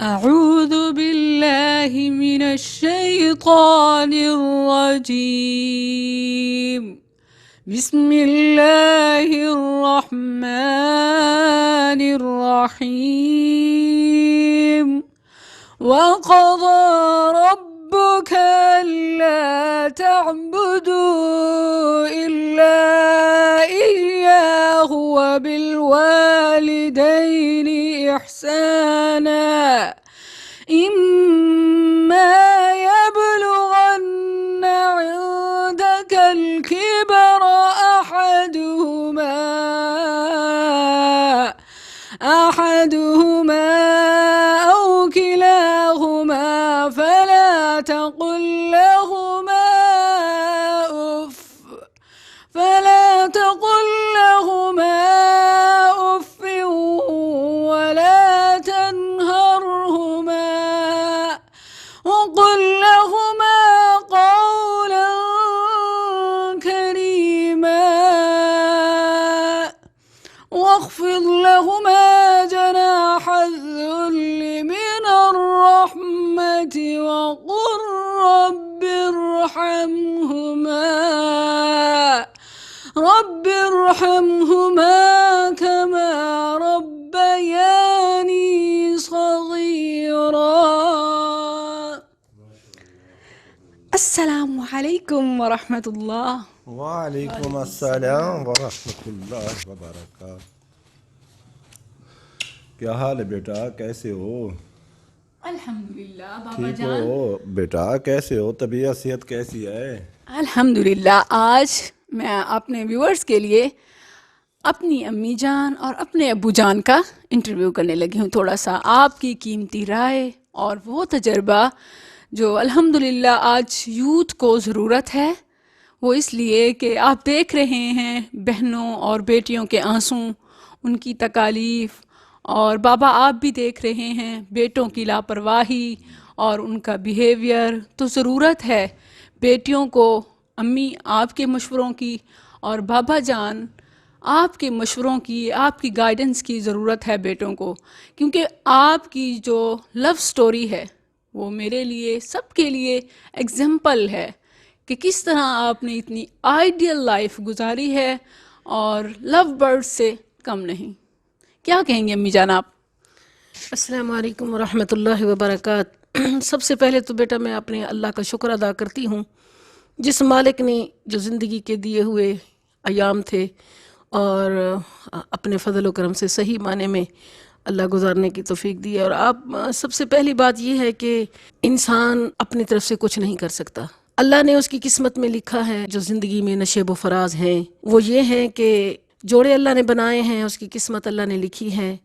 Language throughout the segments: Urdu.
أعوذ بالله من الشيطان الرجيم. بسم الله الرحمن الرحيم. وقضى ربك ألا تعبدوا إلا إياه وبالوالدين إحسانا إما يبلغن عندك الكبر أحدهما أو كلاهما فلا تقل لهما أف ولا تنهرهما وقل لهما قولا كريما واخفض لهما جناح الذل من الرحمة وقل رب ارحمهما كما ربياني صغيرا. السلام علیکم ورحمۃ اللہ. وعلیکم السلام ورحمۃ اللہ وبرکاتہ. کیا حال ہے بیٹا, کیسے ہو؟ الحمدللہ بابا ٹھیک جان. ہو بیٹا, کیسے ہو؟ طبیعت صحت کیسی ہے؟ الحمدللہ. آج میں اپنے ویورز کے لیے اپنی امی جان اور اپنے ابو جان کا انٹرویو کرنے لگی ہوں. تھوڑا سا آپ کی قیمتی رائے اور وہ تجربہ جو الحمدللہ آج یوتھ کو ضرورت ہے, وہ اس لیے کہ آپ دیکھ رہے ہیں بہنوں اور بیٹیوں کے آنسو, ان کی تکالیف, اور بابا آپ بھی دیکھ رہے ہیں بیٹوں کی لاپرواہی اور ان کا بیہیویئر. تو ضرورت ہے بیٹیوں کو امی آپ کے مشوروں کی اور بابا جان آپ کے مشوروں کی, آپ کی گائیڈنس کی ضرورت ہے بیٹوں کو, کیونکہ آپ کی جو لو سٹوری ہے وہ میرے لیے, سب کے لیے ایگزامپل ہے کہ کس طرح آپ نے اتنی آئیڈیل لائف گزاری ہے اور لو برڈ سے کم نہیں. کیا کہیں گے امی جان آپ؟ السلام علیکم ورحمۃ اللہ وبرکاتہ. سب سے پہلے تو بیٹا میں اپنے اللہ کا شکر ادا کرتی ہوں جس مالک نے جو زندگی کے دیے ہوئے ایام تھے اور اپنے فضل و کرم سے صحیح معنی میں اللہ گزارنے کی توفیق دی. اور آپ سب سے پہلی بات یہ ہے کہ انسان اپنی طرف سے کچھ نہیں کر سکتا. اللہ نے اس کی قسمت میں لکھا ہے جو زندگی میں نشیب و فراز ہیں وہ یہ ہیں کہ جوڑے اللہ نے بنائے ہیں, اس کی قسمت اللہ نے لکھی ہے,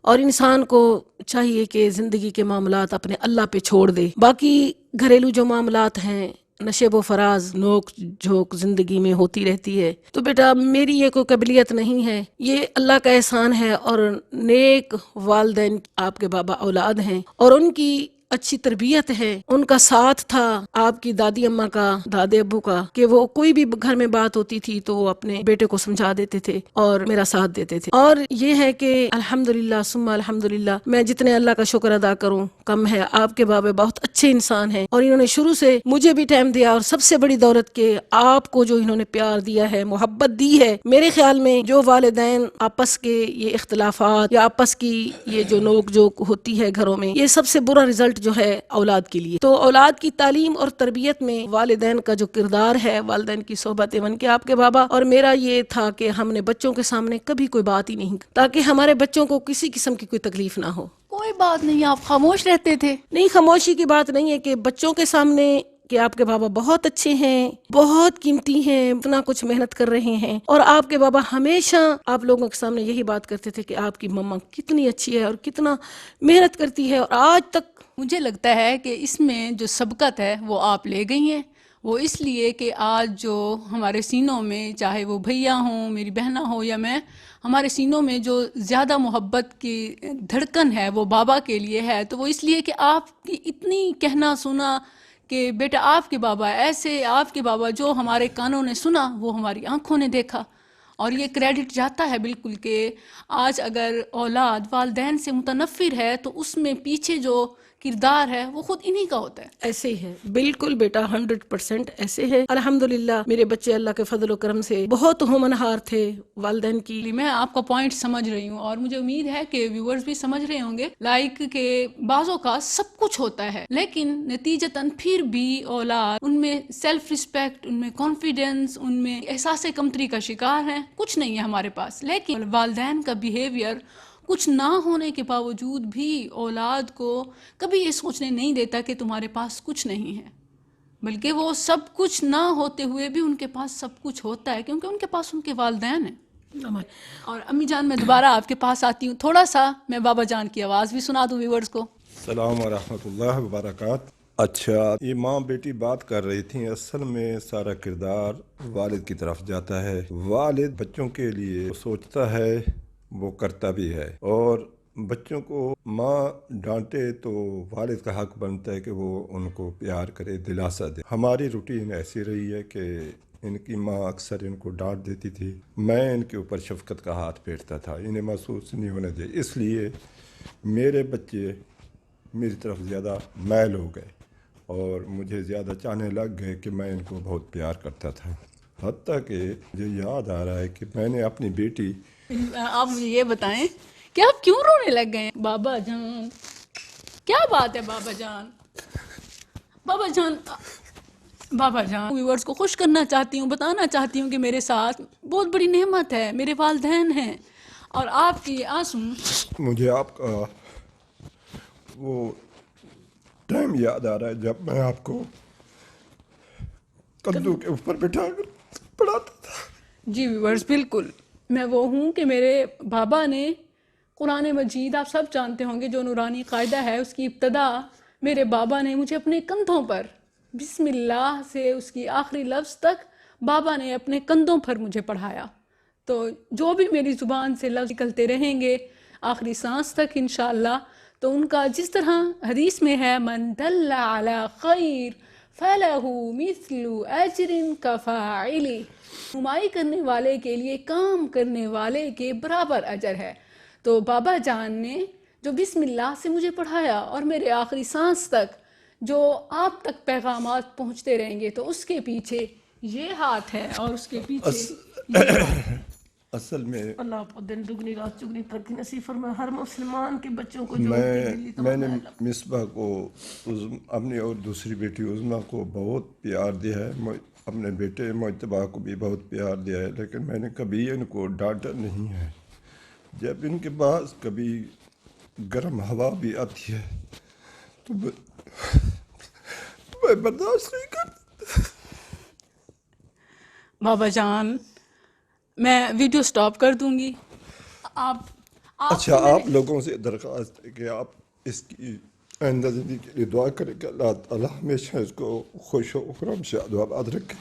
اور انسان کو چاہیے کہ زندگی کے معاملات اپنے اللہ پہ چھوڑ دے. باقی گھریلو جو معاملات ہیں, نشیب و فراز, نوک جھوک زندگی میں ہوتی رہتی ہے. تو بیٹا میری یہ کوئی قابلیت نہیں ہے, یہ اللہ کا احسان ہے. اور نیک والدین آپ کے بابا اولاد ہیں اور ان کی اچھی تربیت ہے, ان کا ساتھ تھا آپ کی دادی اماں کا, دادے ابو کا, کہ وہ کوئی بھی گھر میں بات ہوتی تھی تو وہ اپنے بیٹے کو سمجھا دیتے تھے اور میرا ساتھ دیتے تھے. اور یہ ہے کہ الحمدللہ ثم الحمدللہ میں جتنے اللہ کا شکر ادا کروں کم ہے. آپ کے بابا بہت اچھے انسان ہیں اور انہوں نے شروع سے مجھے بھی ٹائم دیا, اور سب سے بڑی دولت کہ آپ کو جو انہوں نے پیار دیا ہے, محبت دی ہے. میرے خیال میں جو والدین آپس کے یہ اختلافات یا آپس کی یہ جو نوک جھوک ہوتی ہے گھروں میں, یہ سب سے برا رزلٹ جو ہے اولاد کے لیے. تو اولاد کی تعلیم اور تربیت میں والدین کا جو کردار ہے, والدین کی صحبت ایون کہ آپ کے بابا اور میرا یہ تھا کہ ہم نے بچوں کے سامنے کبھی کوئی بات ہی نہیں, تاکہ ہمارے بچوں کو کسی قسم کی کوئی تکلیف نہ ہو. کوئی بات نہیں, آپ خاموش رہتے تھے؟ نہیں, خاموشی کی بات نہیں ہے کہ بچوں کے سامنے کہ آپ کے بابا بہت اچھے ہیں, بہت قیمتی ہیں, اتنا کچھ محنت کر رہے ہیں. اور آپ کے بابا ہمیشہ آپ لوگوں کے سامنے یہی بات کرتے تھے کہ آپ کی مما کتنی اچھی ہے اور کتنا محنت کرتی ہے. اور آج تک مجھے لگتا ہے کہ اس میں جو سبقت ہے وہ آپ لے گئی ہیں. وہ اس لیے کہ آج جو ہمارے سینوں میں, چاہے وہ بھیا ہوں, میری بہنہ ہو یا میں, ہمارے سینوں میں جو زیادہ محبت کی دھڑکن ہے وہ بابا کے لیے ہے. تو وہ اس لیے کہ آپ کی اتنی کہنا سنا کہ بیٹا آپ کے بابا ایسے, آپ کے بابا جو ہمارے کانوں نے سنا وہ ہماری آنکھوں نے دیکھا. اور یہ کریڈٹ جاتا ہے بالکل کہ آج اگر اولاد والدین سے متنفر ہے تو اس میں پیچھے جو کردار ہے وہ خود انہی کا ہوتا ہے. ایسے ہی ہے بالکل بیٹا 100% ایسے ہے. الحمدللہ میرے بچے اللہ کے فضل و کرم سے بہت ہومنہار تھے والدین کی. میں آپ کا پوائنٹ سمجھ رہی ہوں اور مجھے امید ہے کہ ویورز بھی سمجھ رہے ہوں گے لائک کہ بعضوں کا سب کچھ ہوتا ہے لیکن نتیجتاً پھر بھی اولاد ان میں سیلف رسپیکٹ، ان میں کانفیڈنس، ان میں احساس کمتری کا شکار ہیں. کچھ نہیں ہے ہمارے پاس، لیکن والدین کا بیہیویئر کچھ نہ ہونے کے باوجود بھی اولاد کو کبھی یہ سوچنے نہیں دیتا کہ تمہارے پاس کچھ نہیں ہے، بلکہ وہ سب کچھ نہ ہوتے ہوئے بھی ان کے پاس سب کچھ ہوتا ہے کیونکہ ان کے پاس ان کے والدین ہیں. اور امی جان میں دوبارہ آپ کے پاس آتی ہوں، تھوڑا سا میں بابا جان کی آواز بھی سنا دوں ویورز کو. السلام ورحمۃ اللہ وبرکاتہ. اچھا، یہ ماں بیٹی بات کر رہی تھیں، اصل میں سارا کردار والد کی طرف جاتا ہے. والد بچوں کے لیے سوچتا ہے، وہ کرتا بھی ہے، اور بچوں کو ماں ڈانٹے تو والد کا حق بنتا ہے کہ وہ ان کو پیار کرے، دلاسا دے. ہماری روٹین ایسی رہی ہے کہ ان کی ماں اکثر ان کو ڈانٹ دیتی تھی، میں ان کے اوپر شفقت کا ہاتھ پھیرتا تھا، انہیں محسوس نہیں ہونے دے. اس لیے میرے بچے میری طرف زیادہ میل ہو گئے اور مجھے زیادہ چاہنے لگ گئے کہ میں ان کو بہت پیار کرتا تھا. حتیٰ کہ مجھے یاد آ رہا ہے کہ میں نے اپنی بیٹی آپ مجھے یہ بتائیں کہ آپ کیوں رونے لگ گئے ہیں؟ بابا جان کیا بات ہے بابا جان؟ بابا جان بابا جان ویورز کو خوش کرنا چاہتی ہوں، بتانا چاہتی ہوں کہ میرے ساتھ بہت بڑی نعمت ہے، میرے والدین ہیں. اور آپ کی آنسو مجھے آپ کا وہ ٹائم یاد آ رہا ہے جب میں آپ کو کندھوں کے اوپر بٹھا کر پڑھاتا تھا. جی ویورز بالکل میں وہ ہوں کہ میرے بابا نے قرآن مجید آپ سب جانتے ہوں گے جو نورانی قاعدہ ہے، اس کی ابتدا میرے بابا نے مجھے اپنے کندھوں پر بسم اللہ سے اس کی آخری لفظ تک بابا نے اپنے کندھوں پر مجھے پڑھایا. تو جو بھی میری زبان سے لفظ نکلتے رہیں گے آخری سانس تک انشاءاللہ، تو ان کا جس طرح حدیث میں ہے من دل علی خیر فلہ مثل اجر کفاعلی، رہنمائی کرنے والے کے لیے کام کرنے والے کے برابر اجر ہے. تو بابا جان نے جو بسم اللہ سے مجھے پڑھایا اور میرے آخری سانس تک جو آپ تک پیغامات پہنچتے رہیں گے، تو اس کے پیچھے یہ ہاتھ ہے اور اس کے پیچھے یہ ہاتھ ہے. اصل میں اللہ آپ کو دن دگنی رات چگنی ترقی نصیب فرمائے. ہر مسلمان کے بچوں کو جو دلی میں نے تمنا ہے مصباح کو اپنی اور دوسری بیٹی عظمیٰ کو بہت پیار دیا ہے، اپنے بیٹے مجتبیٰ کو بھی بہت پیار دیا ہے، لیکن میں نے کبھی ان کو ڈانٹا نہیں ہے. جب ان کے پاس کبھی گرم ہوا بھی آتی ہے تو میں برداشت نہیں کرتا. بابا جان میں ویڈیو سٹاپ کر دوں گی. اچھا، آپ لوگوں سے درخواست ہے کہ آپ اس کی آئندہ زندگی کے لیے دعا کریں کہ اللہ تعالیٰ ہمیشہ اس کو خوش و خرم شاد و آباد رکھے.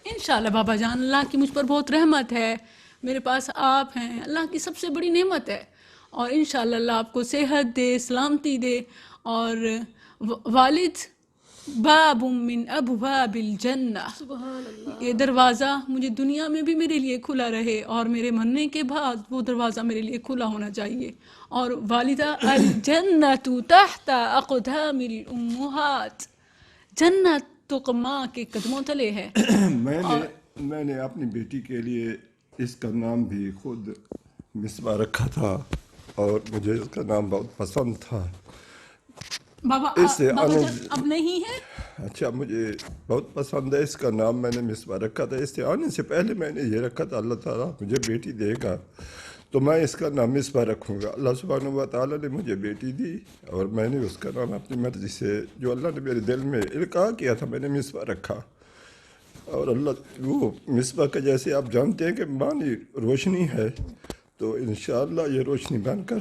انشاءاللہ بابا جان، اللہ کی مجھ پر بہت رحمت ہے، میرے پاس آپ ہیں، اللہ کی سب سے بڑی نعمت ہے. اور انشاءاللہ اللہ آپ کو صحت دے، سلامتی دے. اور والد باب من ابواب الجنہ، یہ دروازہ مجھے دنیا میں بھی میرے لیے کھلا رہے اور میرے مرنے کے بعد وہ دروازہ میرے لیے کھلا ہونا چاہیے. اور والدہ الجنۃ تحت اقدام الامہات، جنت تو ماں کے قدموں تلے ہے. میں نے اپنی بیٹی کے لیے اس کا نام بھی خود مصباح رکھا تھا اور مجھے اس کا نام بہت پسند تھا. بابا جان اب نہیں ہے. اچھا، مجھے بہت پسند ہے اس کا نام، میں نے مصباح رکھا تھا. اس سے آنے سے پہلے میں نے یہ رکھا تھا اللہ تعالیٰ مجھے بیٹی دے گا تو میں اس کا نام مصباح رکھوں گا. اللہ سبحانہ و تعالیٰ نے مجھے بیٹی دی اور میں نے اس کا نام اپنی مرضی سے جو اللہ نے میرے دل میں القاء کیا تھا میں نے مصباح رکھا. اور اللہ وہ مصباح کا جیسے آپ جانتے ہیں کہ معنی روشنی ہے، تو انشاءاللہ یہ روشنی بن کر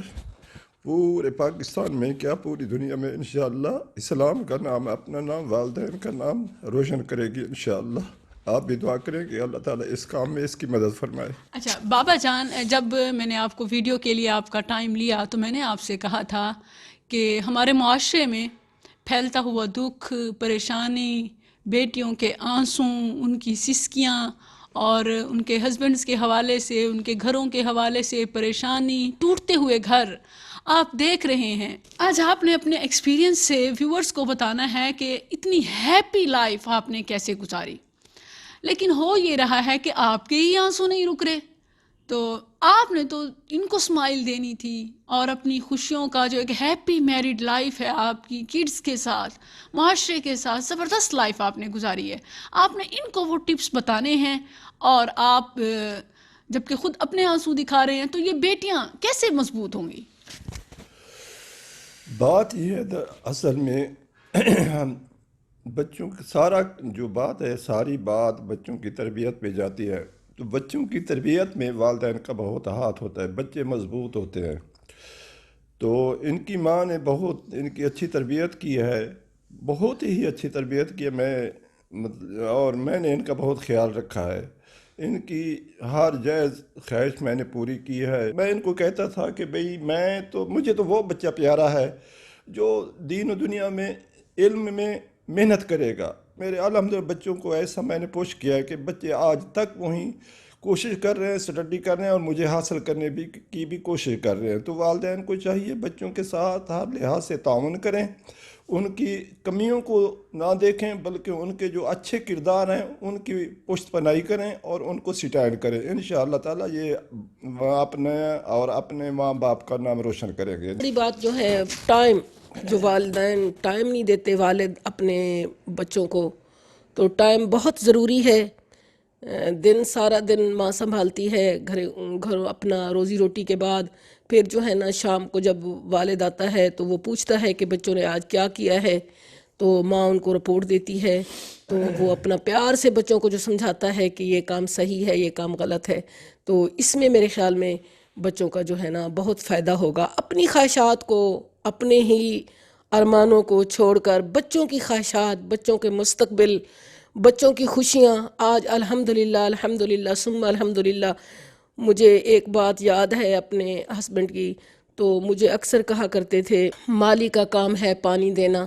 پورے پاکستان میں کیا پوری دنیا میں انشاءاللہ اسلام کا نام، اپنا نام، والدین کا نام روشن کرے گی انشاءاللہ. آپ بھی دعا کریں کہ اللہ تعالیٰ اس کام میں اس کی مدد فرمائے. اچھا بابا جان، جب میں نے آپ کو ویڈیو کے لیے آپ کا ٹائم لیا تو میں نے آپ سے کہا تھا کہ ہمارے معاشرے میں پھیلتا ہوا دکھ، پریشانی، بیٹیوں کے آنسوں، ان کی سسکیاں اور ان کے ہسبینڈز کے حوالے سے، ان کے گھروں کے حوالے سے پریشانی، ٹوٹتے ہوئے گھر آپ دیکھ رہے ہیں۔ آج آپ نے اپنے ایکسپیرینس سے ویورز کو بتانا ہے کہ اتنی ہیپی لائف آپ نے کیسے گزاری، لیکن ہو یہ رہا ہے کہ آپ کے ہی آنسو نہیں رک رہے، تو آپ نے تو ان کو اسمائل دینی تھی اور اپنی خوشیوں کا جو ایک ہیپی میریڈ لائف ہے آپ کی کڈس کے ساتھ، معاشرے کے ساتھ زبردست لائف آپ نے گزاری ہے، آپ نے ان کو وہ ٹپس بتانے ہیں، اور آپ جبکہ خود اپنے آنسو دکھا رہے ہیں تو یہ بیٹیاں کیسے مضبوط ہوں گی؟ بات یہ ہے اصل میں بچوں کی سارا جو بات ہے، ساری بات بچوں کی تربیت پہ جاتی ہے، تو بچوں کی تربیت میں والدین کا بہت ہاتھ ہوتا ہے، بچے مضبوط ہوتے ہیں۔ تو ان کی ماں نے بہت ان کی اچھی تربیت کی ہے، بہت ہی اچھی تربیت کی ہے، اور میں نے ان کا بہت خیال رکھا ہے، ان کی ہر جائز خواہش میں نے پوری کی ہے۔ میں ان کو کہتا تھا کہ بھئی مجھے تو وہ بچہ پیارا ہے جو دین و دنیا میں علم میں محنت کرے گا۔ میرے الحمدللہ بچوں کو ایسا میں نے پوش کیا ہے کہ بچے آج تک وہیں کوشش کر رہے ہیں، اسٹڈی کر رہے ہیں، اور مجھے حاصل کرنے کی بھی کوشش کر رہے ہیں۔ تو والدین کو چاہیے بچوں کے ساتھ ہر لحاظ سے تعاون کریں، ان کی کمیوں کو نہ دیکھیں، بلکہ ان کے جو اچھے کردار ہیں ان کی پشت پناہی کریں اور ان کو سٹینڈ کریں۔ انشاءاللہ تعالیٰ یہ اپنے اور اپنے ماں باپ کا نام روشن کریں گے۔ بڑی بات جو ہے ٹائم، جو والدین ٹائم نہیں دیتے والد اپنے بچوں کو، تو ٹائم بہت ضروری ہے۔ سارا دن ماں سنبھالتی ہے گھر اپنا روزی روٹی کے بعد، پھر جو ہے نا شام کو جب والد آتا ہے تو وہ پوچھتا ہے کہ بچوں نے آج کیا کیا ہے، تو ماں ان کو رپورٹ دیتی ہے، تو وہ اپنا پیار سے بچوں کو جو سمجھاتا ہے کہ یہ کام صحیح ہے، یہ کام غلط ہے، تو اس میں میرے خیال میں بچوں کا جو ہے نا بہت فائدہ ہوگا۔ اپنی خواہشات کو، اپنے ہی ارمانوں کو چھوڑ کر بچوں کی خواہشات، بچوں کے مستقبل، بچوں کی خوشیاں، آج الحمدللہ ثم الحمدللہ مجھے ایک بات یاد ہے اپنے ہسبینڈ کی، تو مجھے اکثر کہا کرتے تھے مالی کا کام ہے پانی دینا،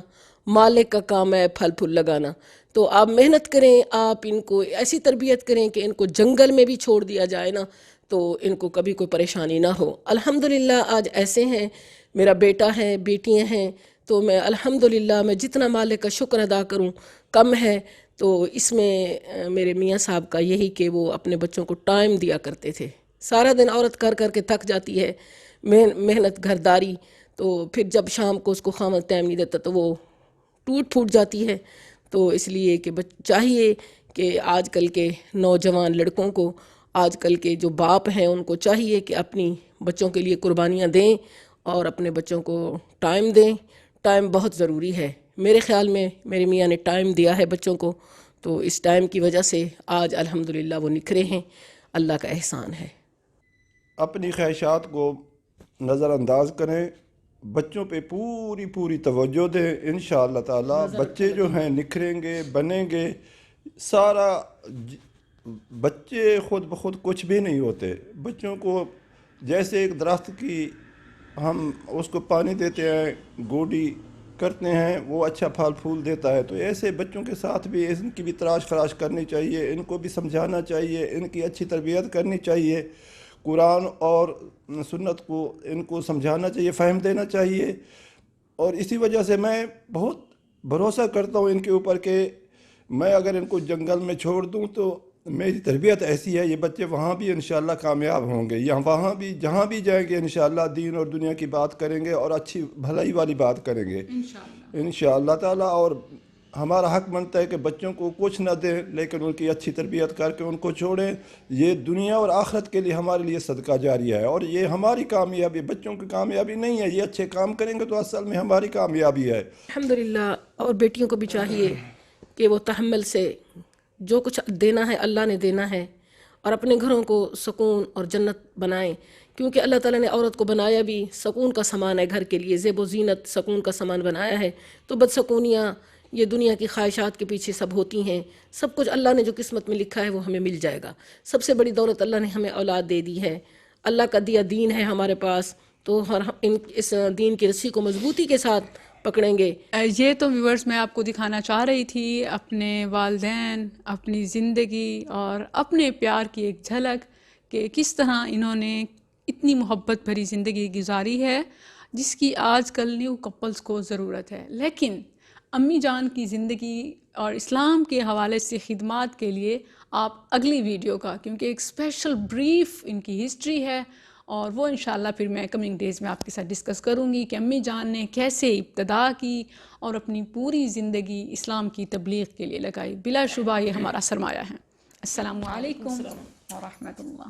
مالک کا کام ہے پھل پھول لگانا۔ تو آپ محنت کریں، آپ ان کو ایسی تربیت کریں کہ ان کو جنگل میں بھی چھوڑ دیا جائے نا تو ان کو کبھی کوئی پریشانی نہ ہو۔ الحمدللہ آج ایسے ہیں، میرا بیٹا ہے، بیٹیاں ہیں، تو میں الحمدللہ میں جتنا مالک کا شکر ادا کروں کم ہے۔ تو اس میں میرے میاں صاحب کا یہی کہ وہ اپنے بچوں کو ٹائم دیا کرتے تھے۔ سارا دن عورت کر کر کے تھک جاتی ہے، محنت گھرداری، تو پھر جب شام کو اس کو خامد ٹائم نہیں دیتا تو وہ ٹوٹ پھوٹ جاتی ہے۔ تو اس لیے کہ چاہیے کہ آج کل کے نوجوان لڑکوں کو، آج کل کے جو باپ ہیں ان کو چاہیے کہ اپنی بچوں کے لیے قربانیاں دیں اور اپنے بچوں کو ٹائم دیں۔ ٹائم بہت ضروری ہے، میرے خیال میں میرے میاں نے ٹائم دیا ہے بچوں کو، تو اس ٹائم کی وجہ سے آج الحمدللہ وہ نکھرے ہیں، اللہ کا احسان ہے۔ اپنی خواہشات کو نظر انداز کریں، بچوں پہ پوری توجہ دیں، انشاءاللہ تعالیٰ بچے جو ہیں نکھریں گے، بنیں گے۔ بچے خود بخود کچھ بھی نہیں ہوتے، بچوں کو جیسے ایک درخت کی ہم اس کو پانی دیتے ہیں، گوڈی کرتے ہیں، وہ اچھا پھل پھول دیتا ہے، تو ایسے بچوں کے ساتھ بھی ان کی بھی تراش خراش کرنی چاہیے، ان کو بھی سمجھانا چاہیے، ان کی اچھی تربیت کرنی چاہیے، قرآن اور سنت کو ان کو سمجھانا چاہیے، فہم دینا چاہیے۔ اور اسی وجہ سے میں بہت بھروسہ کرتا ہوں ان کے اوپر کہ میں اگر ان کو جنگل میں چھوڑ دوں تو میری تربیت ایسی ہے، یہ بچے وہاں بھی انشاءاللہ کامیاب ہوں گے، وہاں بھی جہاں بھی جائیں گے انشاءاللہ دین اور دنیا کی بات کریں گے اور اچھی بھلائی والی بات کریں گے انشاءاللہ تعالیٰ۔ اور ہمارا حق بنتا ہے کہ بچوں کو کچھ نہ دیں لیکن ان کی اچھی تربیت کر کے ان کو چھوڑیں، یہ دنیا اور آخرت کے لیے ہمارے لیے صدقہ جاریہ ہے، اور یہ ہماری کامیابی، بچوں کی کامیابی نہیں ہے، یہ اچھے کام کریں گے تو اصل میں ہماری کامیابی ہے۔ الحمدللہ، اور بیٹیوں کو بھی چاہیے کہ وہ تحمل سے جو کچھ دینا ہے اللہ نے دینا ہے، اور اپنے گھروں کو سکون اور جنت بنائیں، کیونکہ اللہ تعالیٰ نے عورت کو بنایا بھی سکون کا سامان ہے، گھر کے لیے زیب و زینت سکون کا سامان بنایا ہے۔ تو بدسکونیاں یہ دنیا کی خواہشات کے پیچھے سب ہوتی ہیں، سب کچھ اللہ نے جو قسمت میں لکھا ہے وہ ہمیں مل جائے گا۔ سب سے بڑی دولت اللہ نے ہمیں اولاد دے دی ہے، اللہ کا دیا دین ہے ہمارے پاس، تو اس دین کی رسی کو مضبوطی کے ساتھ پکڑیں گے. یہ تو ویورز میں آپ کو دکھانا چاہ رہی تھی اپنے والدین، اپنی زندگی اور اپنے پیار کی ایک جھلک کہ کس طرح انہوں نے اتنی محبت بھری زندگی گزاری ہے جس کی آج کل نیو کپلز کو ضرورت ہے. لیکن امی جان کی زندگی اور اسلام کے حوالے سے خدمات کے لیے آپ اگلی ویڈیو کا، کیونکہ ایک اسپیشل بریف ان کی ہسٹری ہے اور وہ انشاءاللہ پھر میں کمنگ ڈیز میں آپ کے ساتھ ڈسکس کروں گی کہ امی جان نے کیسے ابتدا کی اور اپنی پوری زندگی اسلام کی تبلیغ کے لیے لگائی. بلا شبہ یہ ہمارا سرمایہ ہے. السلام علیکم ورحمۃ اللہ.